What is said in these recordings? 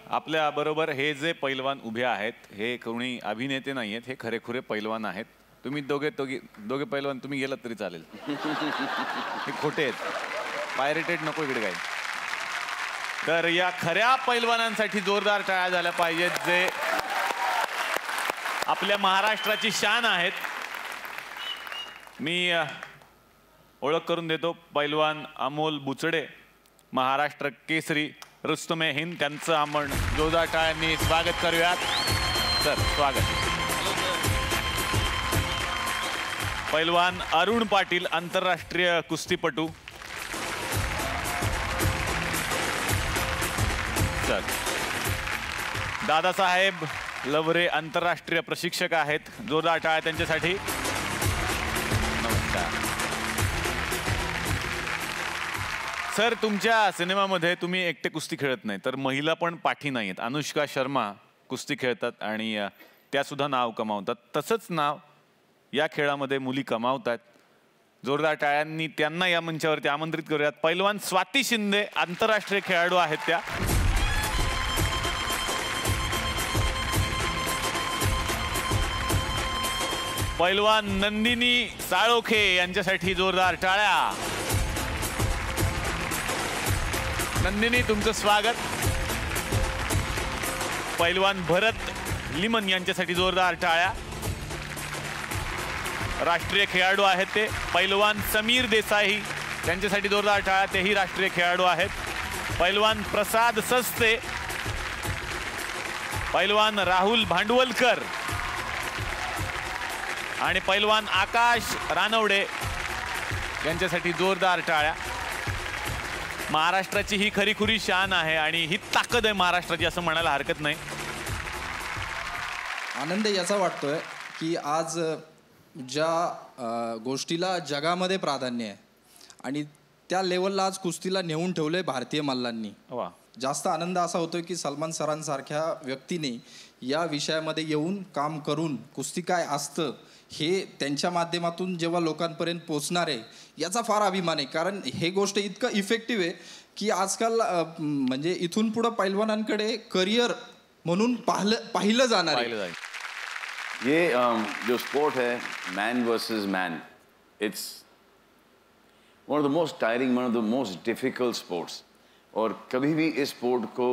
आपल्या बरोबर हे जे पैलवान उभे आहेत हे कोणी अभिनेते नाही आहेत, हे खरेखुरे पैलवान आहेत. तुम्ही दोघे पैलवान तुम्ही गेलात तरी चालेल. हे खोटे आहेत, पायरेटेड नको इकडे काही. तर या खऱ्या पैलवानांसाठी जोरदार टाळ्या झाल्या पाहिजेत, जे आपल्या महाराष्ट्राची शान आहेत. मी ओळख करून देतो. पैलवान अमोल बुचडे, महाराष्ट्र केसरी रुस्तमे हिंद, त्यांचं आपण जोरदार टाळ्यांनी स्वागत करूयात. सर स्वागत. पैलवान अरुण पाटील, आंतरराष्ट्रीय कुस्तीपटू. सर दादासाहेब लवरे, आंतरराष्ट्रीय प्रशिक्षक आहेत. जोरदार टाळ्या त्यांच्यासाठी. नमस्कार सर. तुमच्या सिनेमामध्ये तुम्ही एकटे कुस्ती खेळत नाही, तर महिला पण पाठी नाही आहेत. अनुष्का शर्मा कुस्ती खेळतात आणि त्या सुद्धा नाव कमावतात. तसंच नाव या खेळामध्ये मुली कमावतात. जोरदार टाळ्यांनी त्यांना या मंचावरती आमंत्रित करूयात. पैलवान स्वाती शिंदे, आंतरराष्ट्रीय खेळाडू आहेत त्या. पैलवान नंदिनी साळोखे यांच्यासाठी जोरदार टाळ्या. नंदिनी तुमचं स्वागत. पैलवान भरत लिमन यांच्यासाठी जोरदार टाळ्या. राष्ट्रीय खेळाडू आहेत ते. पैलवान समीर देसाई त्यांच्यासाठी जोरदार टाळ्या, तेही राष्ट्रीय खेळाडू आहेत. पैलवान प्रसाद सस्ते, पैलवान राहुल भांडवलकर आणि पैलवान आकाश रानवडे यांच्यासाठी जोरदार टाळ्या. महाराष्ट्राची ही खरीखुरी शान आहे आणि ही ताकद आहे महाराष्ट्राची, असं म्हणायला हरकत नाही. आनंद याचा वाटतोय की आज ज्या गोष्टीला जगामध्ये प्राधान्य आहे आणि त्या लेवलला आज कुस्तीला नेऊन ठेवलंय भारतीय मल्लांनी. वा. जास्त आनंद असा होतोय की सलमान सरांसारख्या व्यक्तीने या विषयामध्ये येऊन काम करून कुस्ती काय असतं हे त्यांच्या माध्यमातून जेव्हा लोकांपर्यंत पोचणार आहे याचा फार अभिमान आहे. कारण हे गोष्ट इतकं इफेक्टिव्ह आहे की आजकाल म्हणजे इथून पुढं पैलवानांकडे करिअर म्हणून पाहिलं जाणार आहे. ये जो स्पोर्ट है man versus man, it's one of the most tiring, one of the most difficult sports. और कभी भी इस स्पोर्ट को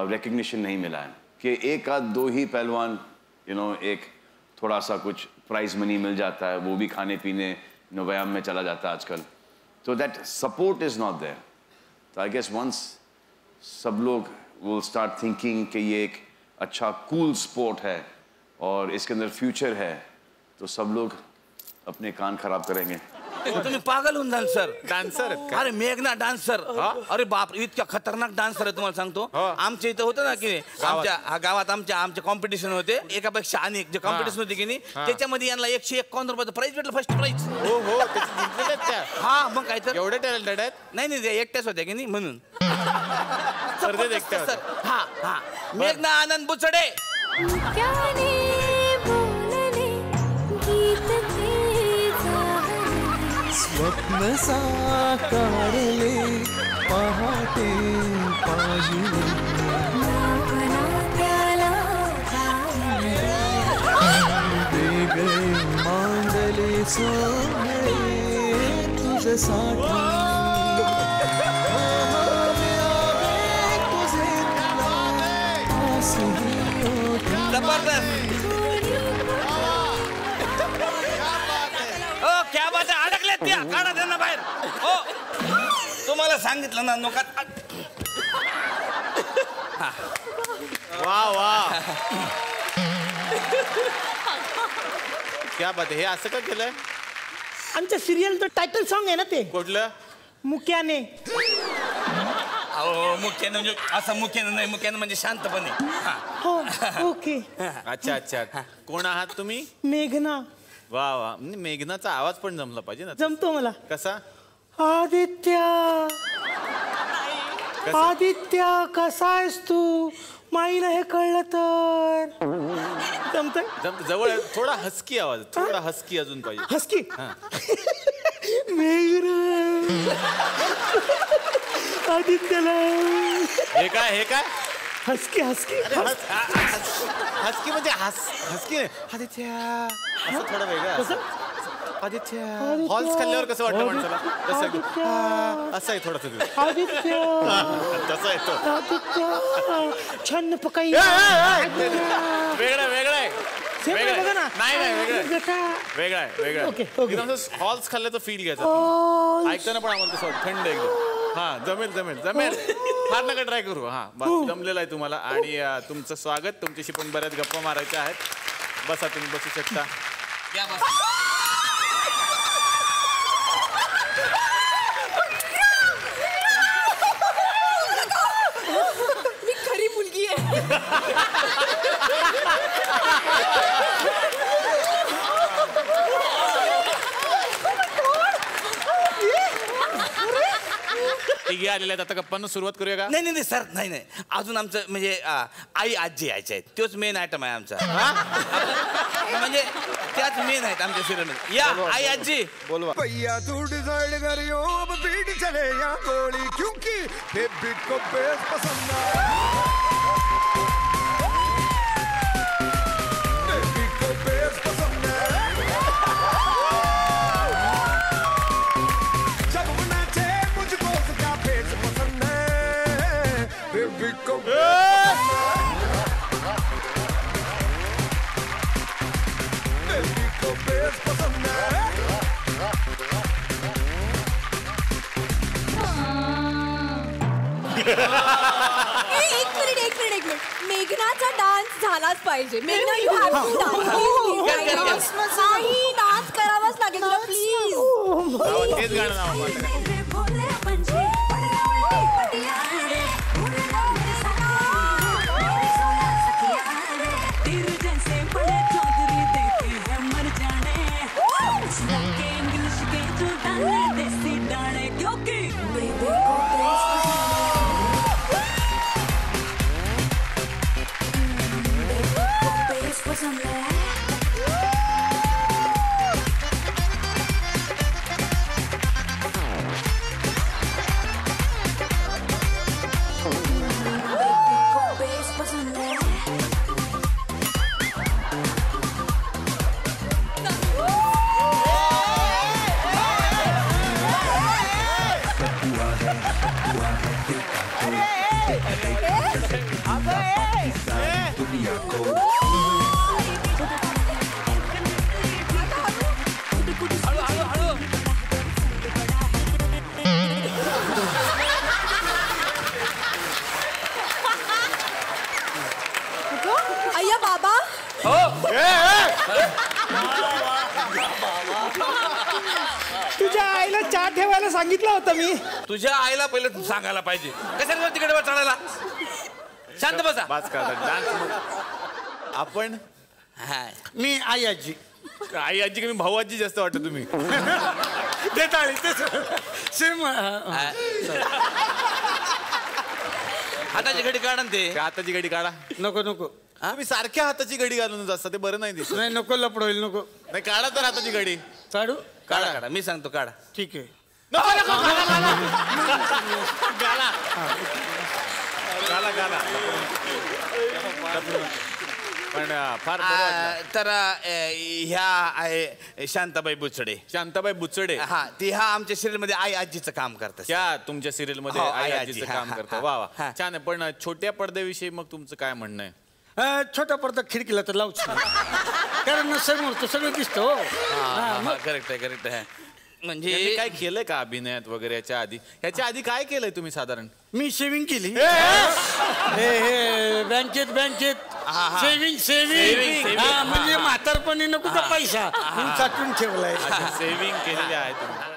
रिकग्निशन नहीं मिला है कि एक आध दो ही पहलवान एक थोड़ा सा कुछ प्राइज मनी मिल जाता है, वो भी खाने पीने व्यायाम में चला जाता है आजकल. तो that support is not there. तो आई गेस वंस सब लोग विल स्टार्ट थिंकिंग कि ये एक अच्छा कूल स्पोर्ट है और इसके अंदर फ्यूचर है, तो सब लोग अपने कान खराब करेंगे. तुम्ही पागल होऊन जाल सर. डान्सर. अरे मेघना डान्सर, अरे बाप, इतका खतरनाक डान्सर आहे तुम्हाला सांगतो. आमच्या इथं होतं ना की आमच्या गावात आमच्या कॉम्पिटिशन होते, एकापेक्षा अनेक जे कॉम्पिटिशन होते की नाही, त्याच्यामध्ये यांना 151 रुपयाचं प्राइज भेटलं, फर्स्ट प्राइज. हो हो. हा मग काय तर एवढे टॅलेंटेड आहेत. नाही ते एकट्याच होत्या की नाही म्हणून. सर हा हा. मेघना आनंद बुचडे. स्वप्न साकारले पहाटे पाहिजे वेगळे मांडले सोहळे तुझ्यासाठी. जबरदस्त. क्या बात आहे, अडकल्यात त्या, काढा त्यांना बाहेर. हो तुम्हाला सांगितलं ना नका. वा वा. क्या बात आहे. हे असं का केलंय? आमच्या सिरियलचं टायटल सॉन्ग आहे ना ते. कुठलं? मुक्याने. अहो मुख्यानं म्हणजे असं मुख्यानं नाही, मुख्यानं म्हणजे शांतपणे. हो ओके. अच्छा अच्छा. कोण आहात तुम्ही? मेघना. वा वा. मेघनाचा आवाज पण जमला पाहिजे ना. जमतो मला. कसा? आदित्य आदित्य कसा आहेस तू? माईला हे कळलं तर जमतंय. जवळ थोडा हस्की आवाज, थोडा हस्की अजून पाहिजे. हस्की. मेघना आदित्यला. हे काय हसकी हसकी हसकी म्हणजे हसकी नाही. आदित्य असं थोडं वेगळं कसं? आदित्य हॉल्स खाल्ल्यावर कसं वाटतं माणसाला तसं असं आहे थोडंसं आदित्य तसं आहे तो. आदित्य छान पकाई वेगळं वेगळं आहे बघा ना. नाही वेगळं बेटा वेगळं आहे वेगळं ओके, आहे. ओके. एकदम हॉल्स खाल्ल्याचं फील घ्यायचं ऐकताना पण आम्हाला तसं वाटतं थंड एकदम. हा जमेल जमेल जमेल फार नका ट्राय करू. हा बस जमलेलं आहे तुम्हाला. आणि तुमचं स्वागत. तुमच्याशी पण बऱ्याच गप्पा मारायच्या आहेत. बसा तुम्ही बसू शकता. मी खरी मुलगी आहे. तिघे आलेले आहेत. आता गप्पांना सुरुवात करूया का? नाही नाही सर नाही नाही अजून आमचं म्हणजे आई आजी यायचे आहेत. तोच मेन आयटम आहे आमचा. म्हणजे त्याच मेन आहेत आमच्या सिरियलमध्ये. या आई आजी बोलवा. भैया तू डिसाइड करियो अब बीट चले या गोली क्योंकि बेबी को बेस पसंद है. बेबी को बेस पसंद है. जब नाचे मुझको उसका बेस पसंद है. बेबी को बेबी को बेस पसंद है. एक मिनिट मेघनाचा डान्स झालाच पाहिजे. मेघना यू हॅव टू डान्स. नाही डान्स करावाच लागेल तुला प्लीज. तेच गाणं नाव अय्या बाबा तुझ्या आईला चहा ठेवायला सांगितलं होतं मी. तुझ्या आईला पहिले तू सांगायला पाहिजे. कशाला तिकडे चढायला. शांत बसा. बास करा डान्स. आपण मी आई आजी. आई आजी कमी भाऊ आजी जास्त वाटत तुम्ही. सेम. हाताची घडी काढा ते. हाताची घडी काढा. नको नको. तुम्ही सारख्या हाताची घडी घालून असता ते बरं नाही दिसत. नाही नको लपड होईल. नको नाही काढा तर हाताची घडी. काढू. काढा काढा मी सांगतो काढा. ठीक आहे. नको नको गाला गाला गाला. पण फार बरं वाटलं. तर ह्या आहे शांताबाई बुचडे. शांताबाई बुचडे. हा ती हा आमच्या सिरियल मध्ये आई आजीचं काम करतात. त्या तुमच्या सिरियल मध्ये हो, आई आई आजीचं आजी. काम हा, करतं. हा, वा वा हा. छान आहे. पण छोट्या पडद्याविषयी मग तुमचं काय म्हणणं आहे? छोटा पडदा खिडकीला तर लावूच कारण समोर तर सगळं दिसतं. करेक्ट आहे करेक्ट आहे. म्हणजे यांनी काय केलंय का अभिनयात वगैरे याच्या आधी? ह्याच्या आधी काय केलंय तुम्ही साधारण? मी सेविंग केली. बँकेत सेविंग म्हणजे म्हातारपणी नको का पैसा साठवून ठेवलाय. सेव्हिंग केलेली आहे तुम्ही.